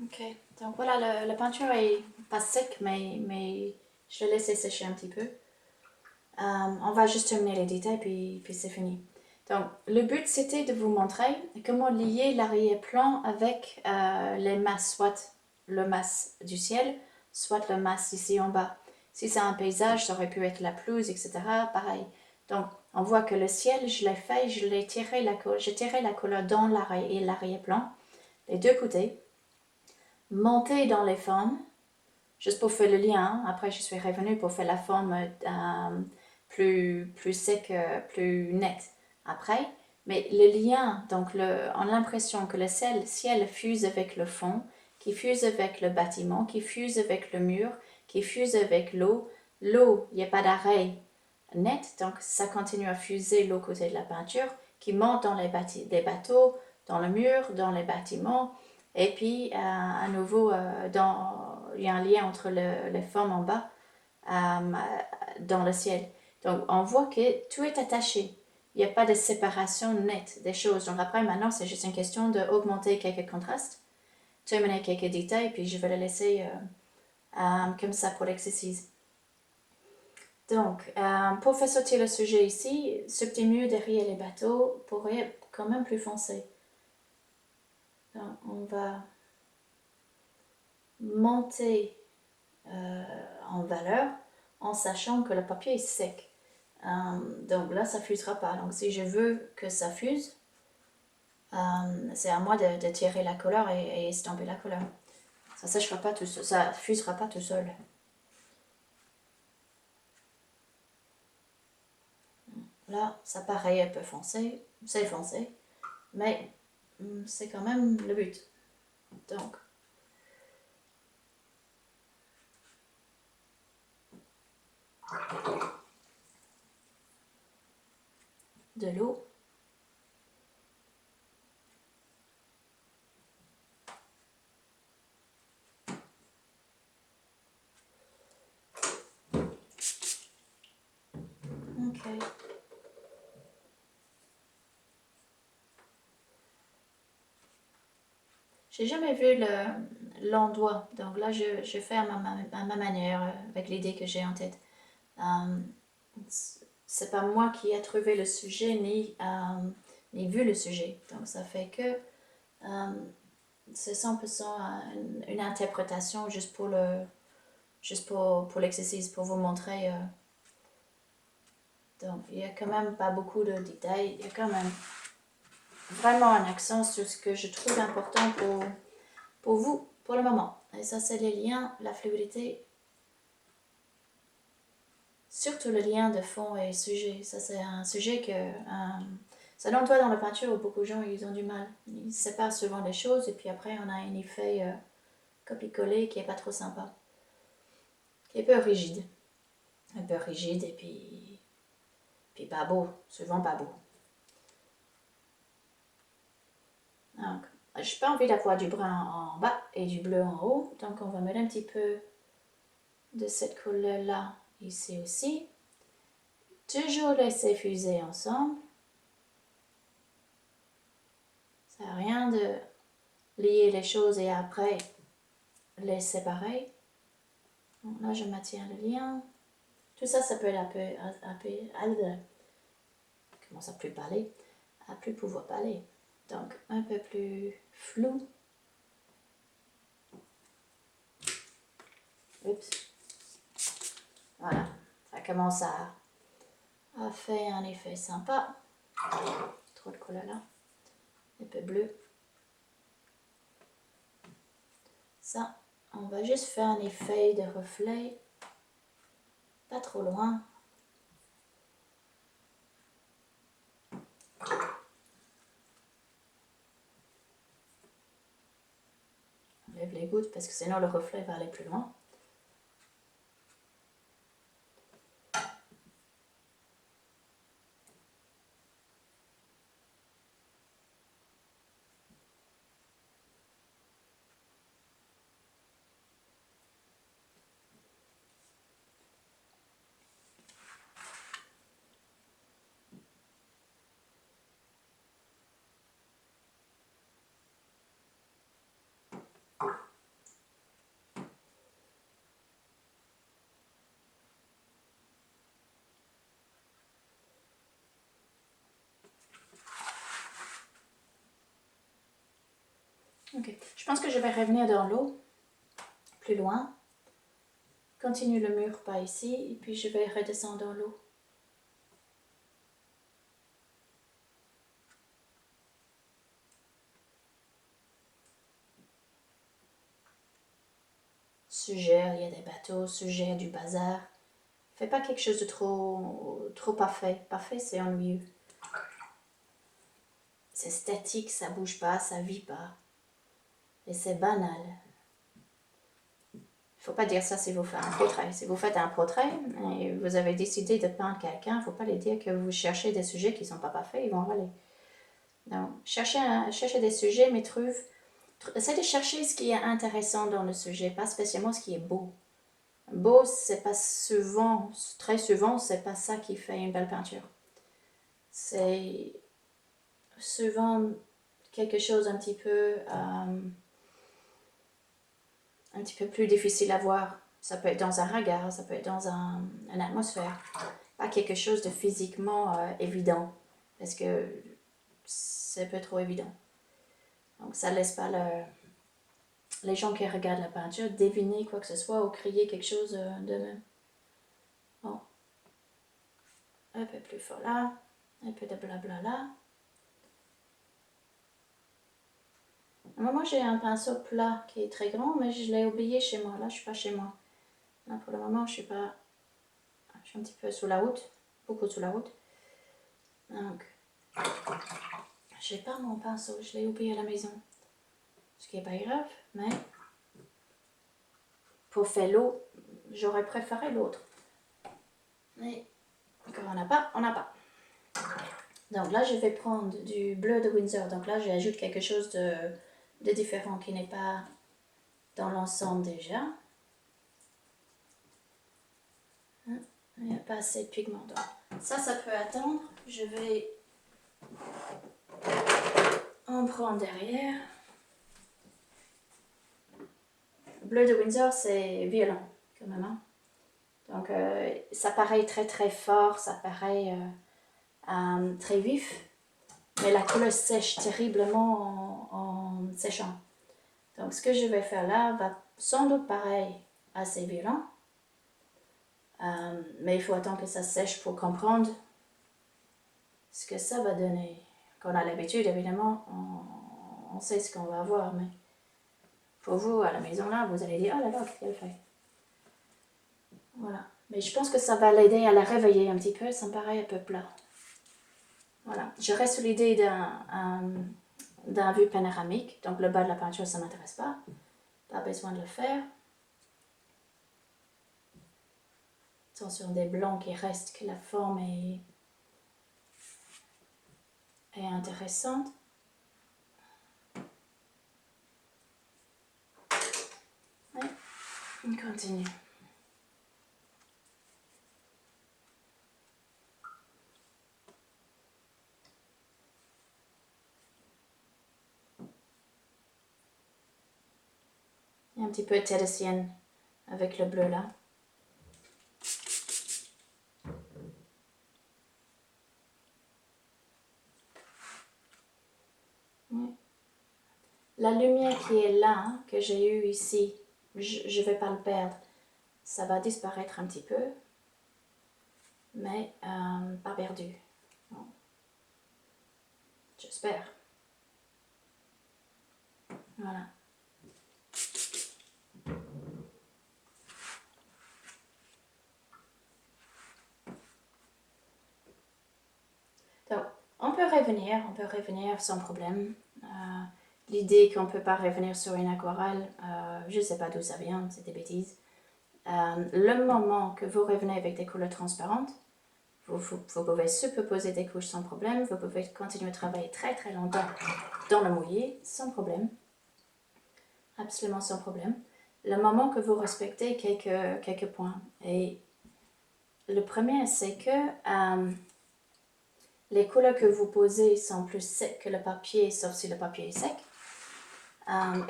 Ok, donc voilà, la peinture est pas sec, mais je l'ai laissé sécher un petit peu. On va juste terminer les détails, puis c'est fini. Donc, le but, c'était de vous montrer comment lier l'arrière-plan avec les masses, soit le masse du ciel, soit le masse ici en bas. Si c'est un paysage, ça aurait pu être la pelouse, etc. Pareil. Donc, on voit que le ciel, je l'ai fait, j'ai tiré la couleur dans l'arrière-plan, les deux côtés, monté dans les formes, juste pour faire le lien. Après, je suis revenue pour faire la forme plus sec, plus nette après. Mais le lien, donc on a l'impression que le ciel fuse avec le fond, qui fuse avec le bâtiment, qui fuse avec le mur, qui fuse avec l'eau. L'eau, il n'y a pas d'arrêt net, donc ça continue à fuser l'eau côté de la peinture, qui monte dans les bateaux, dans le mur, dans les bâtiments. Et puis, à nouveau, il y a un lien entre les formes en bas dans le ciel. Donc, on voit que tout est attaché. Il n'y a pas de séparation nette des choses. Donc, après, maintenant, c'est juste une question d'augmenter quelques contrastes, terminer quelques détails, puis je vais le laisser comme ça pour l'exercice. Donc, pour faire sortir le sujet ici, ce petit mur derrière les bateaux pourrait être quand même plus foncé. Donc, on va monter en valeur en sachant que le papier est sec. Donc là, ça ne fusera pas. Donc si je veux que ça fuse, c'est à moi de tirer la couleur et estomper la couleur. Ça sèchera pas tout seul, ça fusera pas tout seul. Là, ça paraît un peu foncé, c'est foncé, mais c'est quand même le but. Donc, de l'eau. Ok. J'ai jamais vu l'endroit, donc là je fais à ma manière, avec l'idée que j'ai en tête. C'est pas moi qui ai trouvé le sujet ni vu le sujet, donc ça fait que c'est 100% une interprétation juste pour l'exercice, pour vous montrer. Donc il y a quand même pas beaucoup de détails, il y a quand même vraiment un accent sur ce que je trouve important pour vous, pour le moment. Et ça, c'est les liens, la fluidité, surtout le lien de fond et sujet. Ça, c'est un sujet que... ça donne toi dans la peinture où beaucoup de gens, ils ont du mal. Ils séparent souvent les choses et puis après, on a un effet copier-coller qui est pas trop sympa. Qui est un peu rigide. Un peu rigide et puis pas beau. Souvent pas beau. Donc, j'ai pas envie d'avoir du brun en bas et du bleu en haut. Donc, on va mettre un petit peu de cette couleur-là ici aussi. Toujours laisser fuser ensemble. Ça sert à rien de lier les choses et après les séparer. Donc là, je maintiens le lien. Tout ça, ça peut être commence à plus parler, à plus pouvoir parler. Donc, un peu plus flou. Oups. Voilà, ça commence à faire un effet sympa. Trop de couleur là. Un peu bleu. Ça, on va juste faire un effet de reflet. Pas trop loin. On lève les gouttes parce que sinon le reflet va aller plus loin. Ok, je pense que je vais revenir dans l'eau, plus loin. Continue le mur par ici, et puis je vais redescendre dans l'eau. Suggère, il y a des bateaux, suggère du bazar. Fais pas quelque chose de trop parfait. Parfait, c'est ennuyeux. C'est statique, ça bouge pas, ça vit pas. Et c'est banal. Il faut pas dire ça si vous faites un portrait. Si vous faites un portrait et vous avez décidé de peindre quelqu'un, il faut pas lui dire que vous cherchez des sujets qui sont pas parfaits, ils vont râler. Donc, cherchez des sujets, mais essayez de chercher ce qui est intéressant dans le sujet, pas spécialement ce qui est beau. Beau, c'est pas souvent, très souvent, c'est pas ça qui fait une belle peinture. C'est souvent quelque chose un petit peu plus difficile à voir. Ça peut être dans un regard, ça peut être dans une atmosphère. Pas quelque chose de physiquement évident, parce que c'est un peu trop évident. Donc ça laisse pas les gens qui regardent la peinture deviner quoi que ce soit ou crier quelque chose d'eux-mêmes. Bon. Un peu plus fort là, un peu de blabla là. Moi j'ai un pinceau plat qui est très grand, mais je l'ai oublié chez moi. Là je suis pas chez moi. Là pour le moment je suis pas... Je suis un petit peu sous la route, beaucoup sous la route. Donc, j'ai pas mon pinceau, je l'ai oublié à la maison. Ce qui est pas grave, mais pour faire l'eau, j'aurais préféré l'autre. Mais comme on n'a pas, on n'a pas. Donc là, je vais prendre du bleu de Windsor. Donc là, j'ajoute quelque chose de différent qui n'est pas dans l'ensemble déjà. Il n'y a pas assez de pigment. Donc ça peut attendre. Je vais en prendre derrière. Bleu de Windsor, c'est violent quand même. Hein? Donc ça paraît très très fort, ça paraît très vif. Mais la couleur sèche terriblement en séchant. Donc ce que je vais faire là va sans doute paraître assez violent. Mais il faut attendre que ça sèche pour comprendre ce que ça va donner. Quand on a l'habitude, évidemment, on sait ce qu'on va avoir. Mais pour vous, à la maison là, vous allez dire, oh là là, qu'est-ce qu'elle fait? Voilà. Mais je pense que ça va l'aider à la réveiller un petit peu. Ça me paraît un peu plat. Voilà. Je reste sur l'idée d'un vue panoramique. Donc le bas de la peinture, ça ne m'intéresse pas. Pas besoin de le faire. Attention des blancs qui restent, que la forme est intéressante. Ouais. On continue. Il y a un petit peu de Tedesienne avec le bleu là. Ouais. La lumière qui est là, hein, que j'ai eue ici, je ne vais pas le perdre. Ça va disparaître un petit peu, mais pas perdu. Bon. J'espère. Voilà. Donc, on peut revenir sans problème. L'idée qu'on ne peut pas revenir sur une aquarelle, je ne sais pas d'où ça vient, c'est des bêtises. Le moment que vous revenez avec des couleurs transparentes, vous pouvez superposer des couches sans problème, vous pouvez continuer à travailler très très longtemps dans le mouillé sans problème, absolument sans problème. Le moment que vous respectez quelques points. Et le premier, c'est que les couleurs que vous posez sont plus secs que le papier, sauf si le papier est sec.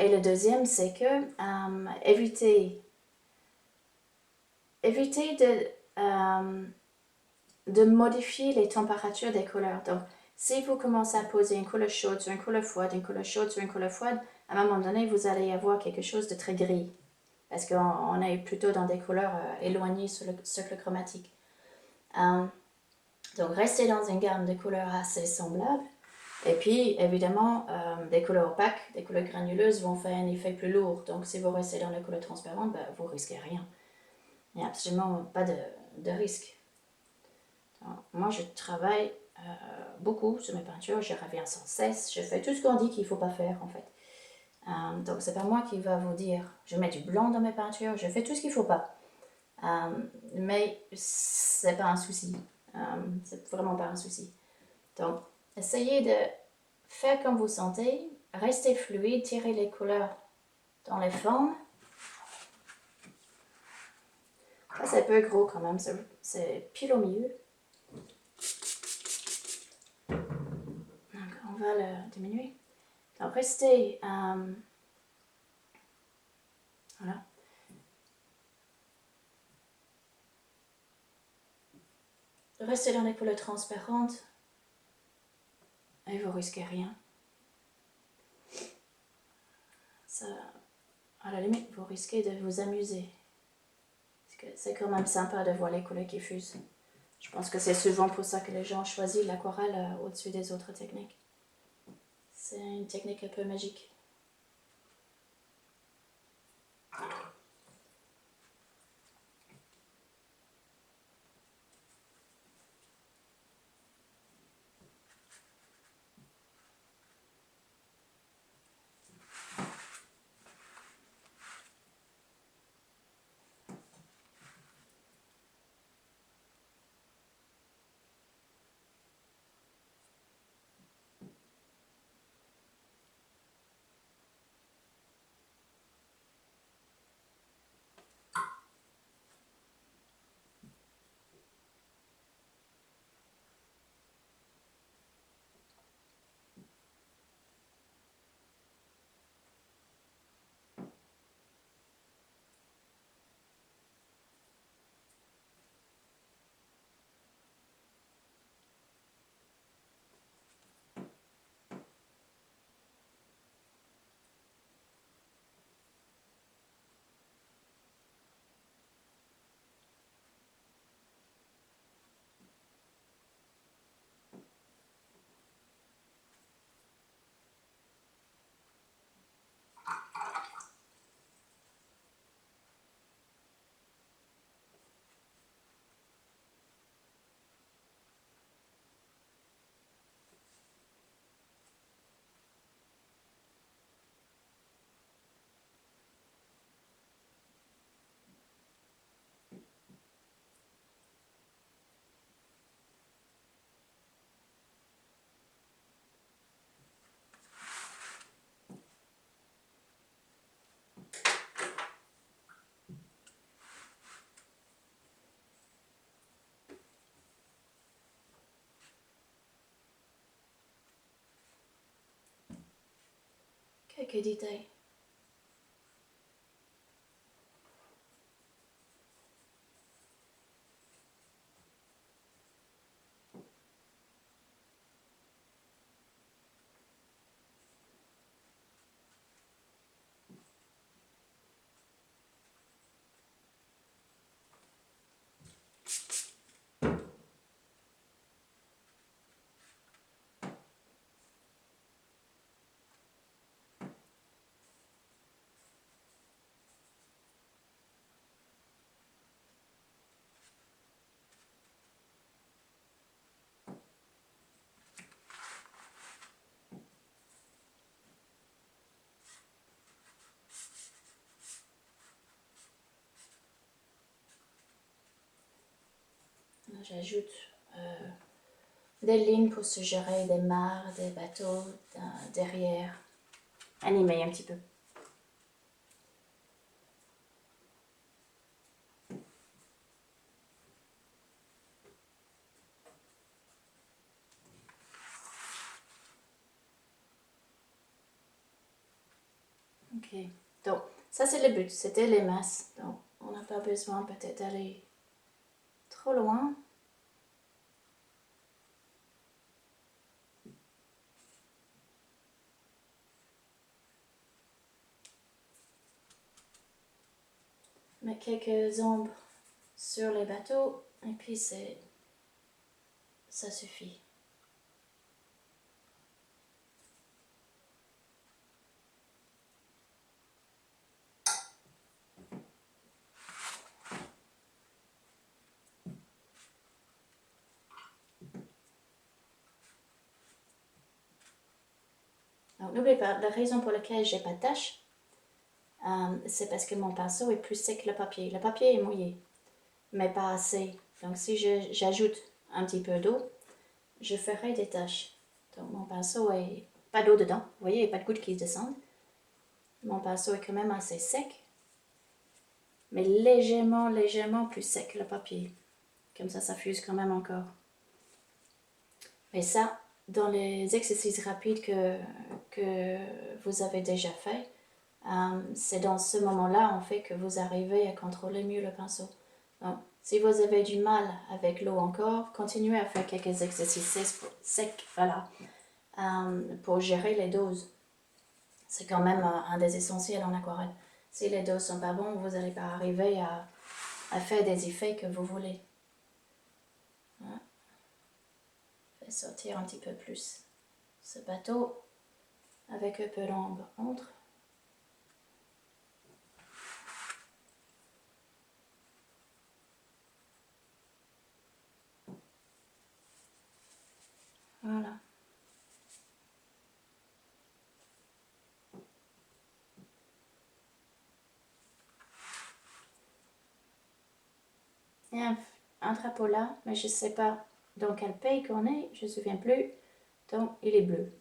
Et le deuxième, c'est que évitez de modifier les températures des couleurs. Donc, Si vous commencez à poser une couleur chaude sur une couleur froide, une couleur chaude sur une couleur froide, à un moment donné, vous allez avoir quelque chose de très gris. Parce qu'on est plutôt dans des couleurs éloignées sur le cercle chromatique. Donc, restez dans une gamme de couleurs assez semblables. Et puis, évidemment, des couleurs opaques, des couleurs granuleuses vont faire un effet plus lourd. Donc, si vous restez dans les couleurs transparentes, ben, vous risquez rien. Il n'y a absolument pas de risque. Donc, moi, je travaille beaucoup sur mes peintures. Je reviens sans cesse. Je fais tout ce qu'on dit qu'il ne faut pas faire, en fait. Donc, c'est pas moi qui va vous dire, je mets du blanc dans mes peintures, je fais tout ce qu'il ne faut pas. Mais c'est pas un souci. C'est vraiment pas un souci. Donc, essayez de faire comme vous sentez, restez fluide, tirez les couleurs dans les formes. Ça, c'est un peu gros quand même, c'est pile au milieu. Donc, on va le diminuer. Donc, restez... voilà. Restez dans les couleurs transparentes et vous risquez rien. Ça, à la limite, vous risquez de vous amuser. Parce que c'est quand même sympa de voir les couleurs qui fusent. Je pense que c'est souvent pour ça que les gens choisissent l'aquarelle au-dessus des autres techniques. C'est une technique un peu magique. Quelques détails. J'ajoute des lignes pour suggérer des mares, des bateaux derrière, animer un petit peu. Ok, donc ça c'est le but, c'était les masses. Donc on n'a pas besoin peut-être d'aller trop loin. Mettre quelques ombres sur les bateaux et puis ça suffit. Donc n'oubliez pas, la raison pour laquelle j'ai pas de tache, c'est parce que mon pinceau est plus sec que le papier. Le papier est mouillé, mais pas assez. Donc si j'ajoute un petit peu d'eau, je ferai des taches. Donc mon pinceau est pas d'eau dedans, vous voyez, il n'y a pas de gouttes qui descendent. Mon pinceau est quand même assez sec, mais légèrement plus sec que le papier. Comme ça fuse quand même encore. Mais ça, dans les exercices rapides que vous avez déjà fait, c'est dans ce moment-là, en fait, que vous arrivez à contrôler mieux le pinceau. Donc, si vous avez du mal avec l'eau encore, continuez à faire quelques exercices secs, voilà, pour gérer les doses. C'est quand même un des essentiels en aquarelle. Si les doses sont pas bonnes, vous n'allez pas arriver à faire des effets que vous voulez. Voilà. Fais sortir un petit peu plus ce bateau avec un peu d'ombre entre. Voilà. Il y a un drapeau là, mais je ne sais pas dans quel pays qu'on est, je ne me souviens plus. Donc, il est bleu.